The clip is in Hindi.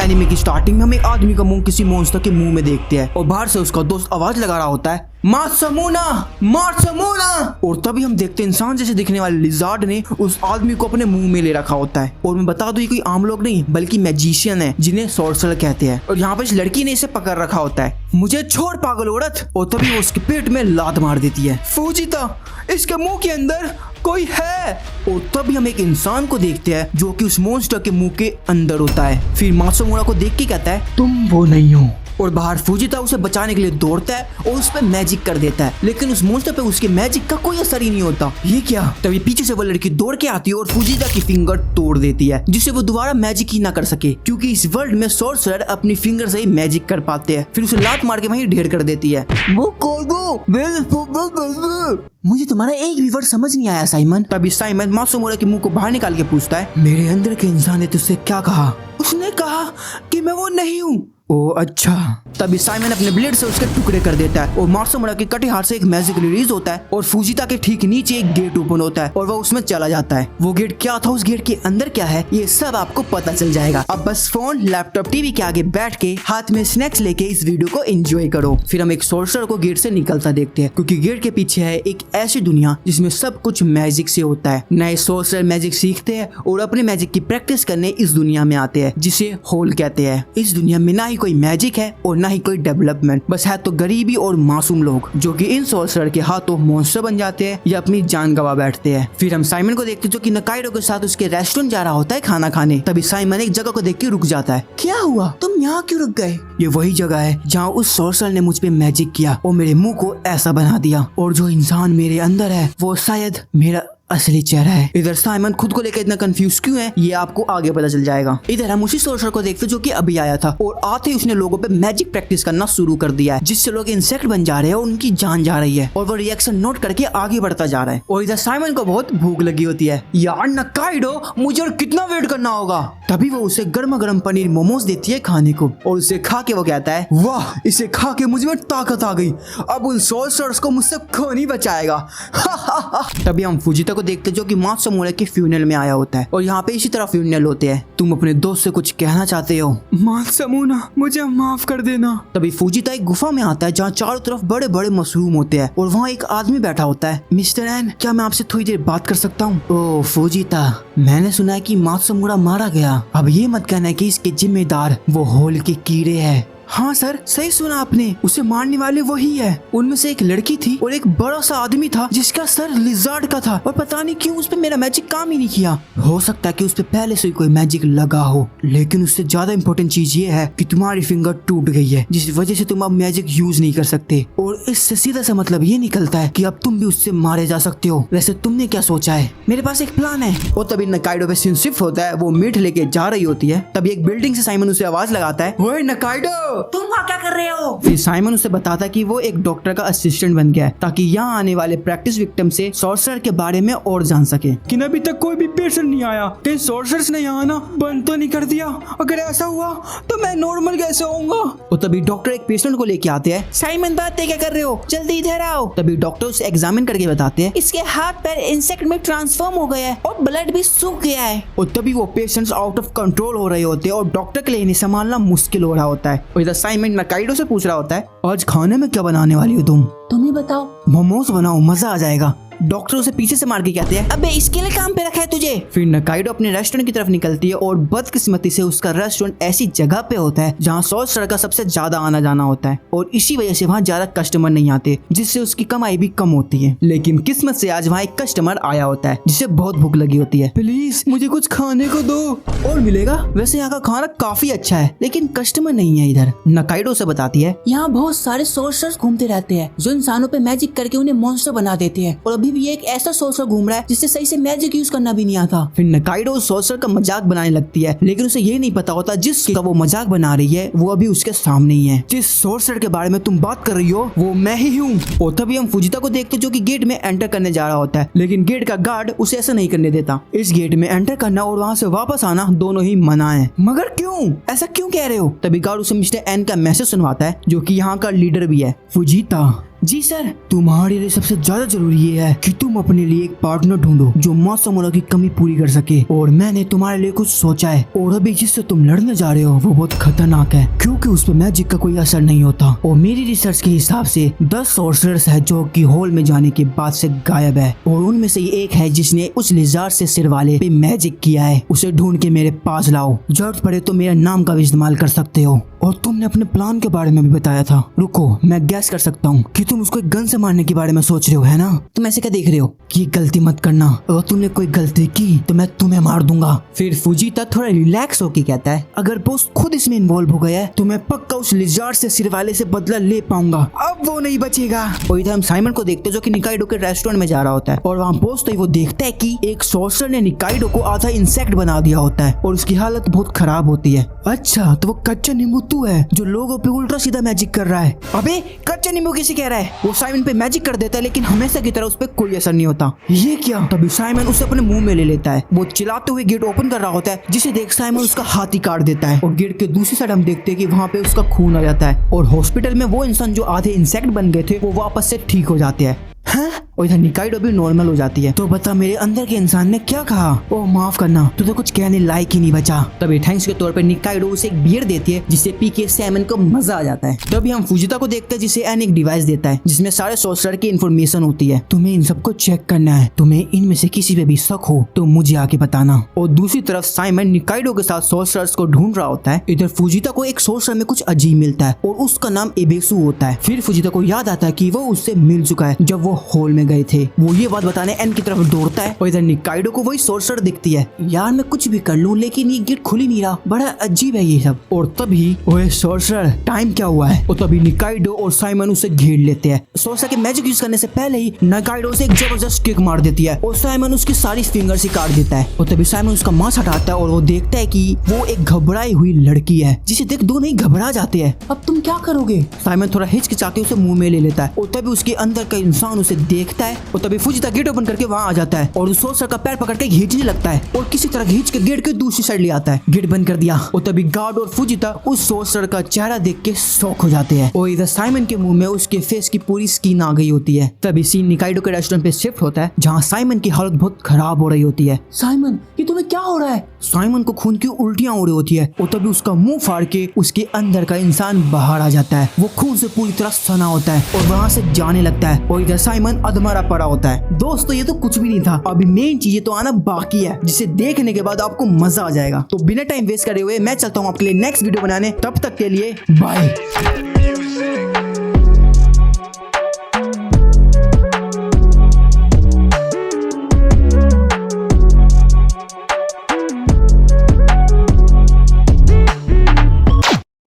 एनिमे की स्टार्टिंग में हम एक आदमी का मुंह किसी मॉन्स्टर के मुंह में देखते हैं और बाहर से उसका दोस्त आवाज लगा रहा होता है, मात्सुमुना मात्सुमुना। और तभी हम देखते हैं इंसान जैसे दिखने वाले लिजार्ड ने उस आदमी को अपने मुंह में ले रखा होता है। और मैं बता दूं ये कोई आम लोग नहीं बल्कि मैजिशियन है जिन्हें सॉर्सरर कहते हैं। और यहाँ पे इस लड़की ने इसे पकड़ रखा होता है। मुझे छोड़ पागल औरत। और तभी वो उसके पेट में लात मार देती है। फुजिता, इसके मुंह के अंदर कोई है। और तभी हम एक इंसान को देखते हैं जो कि उस मॉन्स्टर के मुंह के अंदर होता है। फिर मात्सुमुना को देख के कहता है, तुम वो नहीं हो। और बाहर फुजिता उसे बचाने के लिए दौड़ता है और उस पर मैजिक कर देता है, लेकिन उस मॉन्स्टर पे उसके मैजिक का कोई असर ही नहीं होता। ये क्या? तभी पीछे से वो लड़की दौड़ के आती है और फुजिता की फिंगर तोड़ देती है, जिससे वो दोबारा मैजिक ही ना कर सके, क्योंकि इस वर्ल्ड में सॉर्सरर अपनी फिंगर से ही मैजिक कर पाते हैं। फिर उसे लात मार के वहीं ढेर कर देती है। मुझे तुम्हारा एक भी वर्ड समझ नहीं आया साइमन। तभी साइमन मात्सुमुना के मुंह को बाहर निकाल के पूछता है, मेरे अंदर के इंसान ने तुझसे क्या कहा? उसने कहा कि मैं वो नहीं हूँ। ओ अच्छा। तभी साइमन अपने ब्लेड से उसके टुकड़े कर देता है और मात्सुमुना के कटे हाथ से एक मैजिक रिलीज होता है और फुजिता के ठीक नीचे एक गेट ओपन होता है और वो उसमें चला जाता है। वो गेट क्या था, उस गेट के अंदर क्या है, ये सब आपको पता चल जाएगा। अब बस फोन, लैपटॉप, टीवी के आगे बैठ के हाथ में स्नैक्स लेके इस वीडियो को एंजॉय करो। फिर हम एक सॉर्सरर को गेट से निकलता देखते हैं, क्योंकि गेट के पीछे है एक ऐसी दुनिया जिसमें सब कुछ मैजिक से होता है। नए सॉर्सरर मैजिक सीखते हैं और अपने मैजिक की प्रैक्टिस करने इस दुनिया में आते हैं, जिसे होल कहते हैं। इस दुनिया में ना ही कोई मैजिक है और ना ही कोई डेवलपमेंट, बस है तो गरीबी और मासूम लोग जो कि इन सॉर्सरर के हाथों मॉन्स्टर बन जाते हैं या अपनी जान गवा बैठते हैं। फिर हम साइमन को देखते हैं जो कि नकाइडो के साथ उसके रेस्टोरेंट जा रहा होता है खाना खाने। तभी साइमन एक जगह को देख के रुक जाता है। क्या हुआ, तुम यहाँ क्यों रुक गए? ये वही जगह है जहाँ उस सॉर्सरर ने मुझ पे मैजिक किया और मेरे मुंह को ऐसा बना दिया, और जो इंसान मेरे अंदर है वो शायद मेरा असली चेहरा है। इधर साइमन खुद को लेकर इतना कंफ्यूज क्यों है ये आपको आगे पता चल जाएगा। इधर हम उसी सॉर्सरर को देखते जो कि अभी आया था और आते ही उसने लोगों पे मैजिक प्रैक्टिस करना शुरू कर दिया है, जिससे लोग इंसेक्ट बन जा रहे हैं और उनकी जान जा रही है। और वो रिएक्शन नोट करके आगे बढ़ता जा रहा है। और इधर साइमन को बहुत भूख लगी होती है। यार नकाइडो, मुझे और कितना वेट करना होगा। तभी वो उसे गर्मा गर्म पनीर मोमोज देती है खाने को और उसे खा के वो कहता है, वाह, इसे खा के मुझ में ताकत आ गई, अब उन सॉर्सरर्स को मुझसे कौन ही बचाएगा। तभी हम फुजिता को देखते जो कि मात्सुमुना के फ्यूनरल में आया होता है और यहाँ पे इसी तरह फ्यूनरल होते हैं। तुम अपने दोस्त से कुछ कहना चाहते हो? मात्सुमुना, मुझे माफ कर देना। तभी फुजिता एक गुफा में आता है जहाँ चारों तरफ बड़े बड़े मशरूम होते हैं और वहाँ एक आदमी बैठा होता है। मिस्टर एन, क्या मैं आपसे थोड़ी देर बात कर सकता हूँ? ओह फुजिता, मैंने सुना है कि मात्सुमुना मारा गया। अब ये मत कहना कि इसके जिम्मेदार वो होल के कीड़े हैं। हाँ सर, सही सुना आपने, उसे मारने वाले वही है। उनमें से एक लड़की थी और एक बड़ा सा आदमी था जिसका सर लिजार्ड का था और पता नहीं क्यों उस पे मेरा मैजिक काम ही नहीं किया। हो सकता है कि उस पे पहले से कोई मैजिक लगा हो, लेकिन उससे ज्यादा इम्पोर्टेंट चीज ये है कि तुम्हारी फिंगर टूट गई है, जिस वजह से तुम अब मैजिक यूज नहीं कर सकते। और इससे सीधा सा मतलब ये निकलता है कि अब तुम भी उससे मारे जा सकते हो। वैसे तुमने क्या सोचा है? मेरे पास एक प्लान है। और तभी नकाइडो पे सीन शिफ्ट होता है, वो मीट लेके जा रही होती है। तभी एक बिल्डिंग से साइमन उसे आवाज लगाता है, ओए नकाइडो, तुम वहाँ क्या कर रहे हो? फिर साइमन उसे बताता है कि वो एक डॉक्टर का असिस्टेंट बन गया है ताकि यहाँ आने वाले प्रैक्टिस विक्टिम से सॉर्सरर के बारे में और जान सके। कि अभी तक कोई भी पेशेंट नहीं आया, कहीं सॉर्सरर्स ने यहाँ आना बंद तो नहीं कर दिया? अगर ऐसा हुआ तो मैं नॉर्मल कैसे होऊंगा? और तभी डॉक्टर एक पेशेंट को लेके आते हैं। साइमन, बातें क्या कर रहे हो, जल्दी इधर आओ। तभी डॉक्टर उसे एग्जामिन करके बताते हैं, इसके हाथ पैर इंसेक्ट में ट्रांसफॉर्म हो गया है और ब्लड भी सूख गया है। और तभी वो पेशेंट्स आउट ऑफ कंट्रोल हो रहे होते हैं और डॉक्टर के लिए इन्हें संभालना मुश्किल हो रहा होता है। और इधर साइमन नकाइडो से पूछ रहा होता है, आज खाने में क्या बनाने वाली हो तुम ही बताओ। मोमोज बनाओ, मजा आ जाएगा। डॉक्टर उसे पीछे से मार के कहते हैं, अबे इसके लिए काम पे रखा है तुझे। फिर नकाइडो अपने रेस्टोरेंट की तरफ निकलती है और बदकिस्मती से उसका रेस्टोरेंट ऐसी जगह पे होता है जहाँ सॉर्सरर का सबसे ज्यादा आना जाना होता है और इसी वजह से वहाँ ज्यादा कस्टमर नहीं आते, जिससे उसकी कमाई भी कम होती है। लेकिन किस्मत से आज वहाँ एक कस्टमर आया होता है जिसे बहुत भूख लगी होती है। प्लीज मुझे कुछ खाने को दो। और मिलेगा। वैसे यहाँ का खाना काफी अच्छा है लेकिन कस्टमर नहीं है इधर। नकाइडो से बताती है, यहाँ बहुत सारे सॉर्सरर्स घूमते रहते हैं जो इंसानों पे मैजिक करके उन्हें मॉन्स्टर बना देते हैं और अभी भी एक ऐसा सॉर्सरर घूम रहा है जिससे सही से मैजिक यूज करना भी नहीं आता। फिर नकाइडो सॉर्सरर का मजाक बनाने लगती है, लेकिन उसे ये नहीं पता होता जिसका वो मजाक बना रही है वो अभी उसके सामने ही है। जिस सॉर्सरर के बारे में तुम बात कर रही हो वो मैं ही हूँ। और तभी हम फुजिता को देखते जो कि गेट में एंटर करने जा रहा होता है, लेकिन गेट का गार्ड उसे ऐसा नहीं करने देता। इस गेट में एंटर करना और वहाँ से वापस आना दोनों ही मना है। मगर क्यों, ऐसा क्यों कह रहे हो? तभी गार्ड उसे मिस्टर एन का मैसेज सुनवाता है जो कि यहाँ का लीडर भी है। फुजिता, जी सर। तुम्हारे लिए सबसे ज्यादा जरूरी ये है कि तुम अपने लिए एक पार्टनर ढूंढो जो मासूमों की कमी पूरी कर सके, और मैंने तुम्हारे लिए कुछ सोचा है। और अभी जिससे तुम लड़ने जा रहे हो वो बहुत खतरनाक है, क्योंकि उस पर मैजिक का कोई असर नहीं होता। और मेरी रिसर्च के हिसाब से 10 सॉर्सरर्स है जो कि हॉल में जाने के बाद से गायब है, और उनमें से एक है जिसने उस लिजार्ड से सिर वाले पे मैजिक किया है। उसे ढूंढ के मेरे पास लाओ, जरूरत पड़े तो मेरे नाम का भी इस्तेमाल कर सकते हो। और तुमने अपने प्लान के बारे में भी बताया था। रुको, मैं गैस कर सकता हूँ कि तुम उसको एक गन से मारने के बारे में सोच रहे हो, है ना? तुम ऐसे क्या देख रहे हो कि गलती मत करना, अगर तुमने कोई गलती की तो मैं तुम्हें मार दूंगा। फिर फुजीता थोड़ा रिलैक्स होके कहता है, अगर बॉस खुद इसमें इन्वॉल्व हो गया है तो मैं पक्का उस लिजार्ड से सिर वाले से बदला ले पाऊंगा। अब वो नहीं बचेगा। और इधर हम साइमन को देखते हैं जो कि निकाइडो के रेस्टोरेंट में जा रहा होता है, और वहाँ पहुंचते ही वो देखता है कि एक सॉर्सर ने निकाइडो को आधा इंसेक्ट बना दिया होता है और उसकी हालत बहुत खराब होती है। अच्छा, तो वो कच्चा नींबू तू है जो लोगों पे उल्टा सीधा मैजिक कर रहा है। अबे कच्चा नींबू किसे कह रहा है? वो साइमन पे मैजिक कर देता है लेकिन हमेशा की तरह उस पर कोई असर नहीं होता। ये क्या? तभी साइमन उसे अपने मुंह में ले लेता है। वो चिल्लाते हुए गेट ओपन कर रहा होता है, जिसे देख साइमन उसका हाथ ही काट देता है। और गेट के दूसरी साइड हम देखते हैं कि वहाँ पे उसका खून आ जाता है, और हॉस्पिटल में वो इंसान जो आधे इंसेक्ट बन गए थे वो वापस से ठीक हो जाते हैं। हाँ? और इधर निकाइडो भी नॉर्मल हो जाती है। तो बता मेरे अंदर के इंसान ने क्या कहा? ओह माफ करना, तू तो कुछ कहने लायक ही नहीं बचा। तभी थैंक्स के तौर पर निकाइडो उसे एक बियर देती है जिससे पी के साइमन को मजा आ जाता है। तभी हम फुजिता को देखते हैं जिसे एन एक डिवाइस देता है जिसमें सारे सॉर्सरर की इन्फॉर्मेशन होती है। तुम्हें इन सबको चेक करना है, तुम्हें इनमें से किसी पे भी शक हो तो मुझे आके बताना। और दूसरी तरफ साइमन निकाइडो के साथ सॉर्सरर्स को ढूंढ रहा होता है। इधर फुजिता को एक सॉर्सरर में कुछ अजीब मिलता है और उसका नाम एबेसु होता है। फिर फुजिता को याद आता है कि वो उससे मिल चुका है जब वो हॉल में गए थे। वो ये बात बताने एन की तरफ दौड़ता है और इधर निकाइडो को वही सॉर्सरर दिखती है। यार मैं कुछ भी कर लूं लेकिन ये गेट खुल ही नहीं रहा, बड़ा अजीब है ये सब। और तभी ओए सॉर्सरर, टाइम क्या हुआ है? और तभी निकाइडो और साइमन उसे घेर लेते हैं। सॉर्सरर के मैजिक यूज करने से पहले ही निकाइडो उसे एक जबरदस्त किक मार देती है और साइमन उसकी सारी फिंगर्स ही काट देता है। और तभी साइमन उसका मास्क हटाता है और वो देखता है कि वो एक घबराई हुई लड़की है, जिसे देख दोनों ही घबरा जाते हैं। अब तुम क्या करोगे? साइमन थोड़ा हिचकिचाते उसे मुंह में ले लेता है, और तभी उसके अंदर का इंसान उसे देखता है। और तभी फुजिता गेट ओपन करके वहाँ आ जाता है और उस सॉर्सरर का पैर पकड़ के खींचने लगता है और किसी तरह खींच के गेट के दूसरी साइड ले आता है। गेट बंद कर दिया। और तभी गार्ड और फुजिता उस सॉर्सरर का चेहरा देख के शॉक हो जाते हैं। और इधर साइमन के मुंह में उसके फेस की पूरी स्किन आ गई होती है। तभी सीन निकाइडो के रेस्टोरेंट पे शिफ्ट होता है जहाँ साइमन की हालत बहुत खराब हो रही होती है। साइमन, ये तुम्हें क्या हो रहा है? साइमन को खून की उल्टियां हो रही होती है और तभी उसका मुंह फाड़ के उसके अंदर का इंसान बाहर आ जाता है। वो खून से पूरी तरह सना होता है और वहाँ से जाने लगता है। और इधर साइमन अधमरा पड़ा होता है। दोस्तों ये तो कुछ भी नहीं था, अभी मेन चीजें तो आना बाकी है जिसे देखने के बाद आपको मजा आ जाएगा। तो बिना टाइम वेस्ट करे हुए मैं चलता हूँ आपके लिए नेक्स्ट वीडियो बनाने। तब तक के लिए बाय।